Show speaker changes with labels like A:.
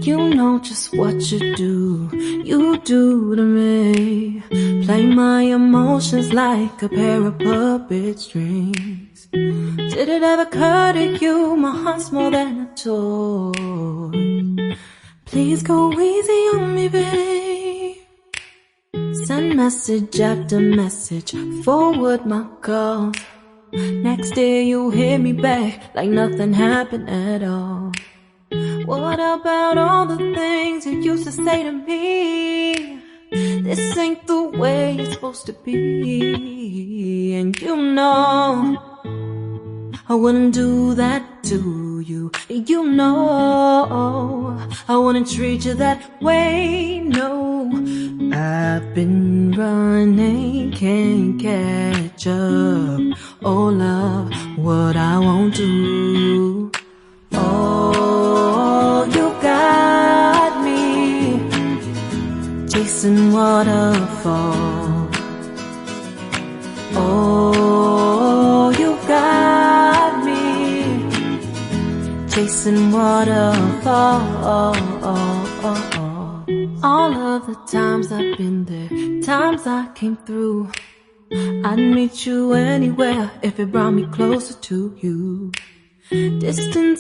A: You know just what you do to me. Play my emotions like a pair of puppet strings. Did it ever occur to you my heart's more than a toy? Please go easy on me, babe. Send message after message, forward my calls. Next day you hit me back like nothing happened at all. What about all the things you used to say to me? This ain't the way it's supposed to be. And you know I wouldn't do that to you. You know I wouldn't treat you that way, no. I've been running, can't catch up. Oh love, what I won't do. Oh, you got me chasing waterfalls. Oh, you got me chasing waterfalls. All of the times I've been there, times I came through, I'd meet you anywhere if it brought me closer to you. Distance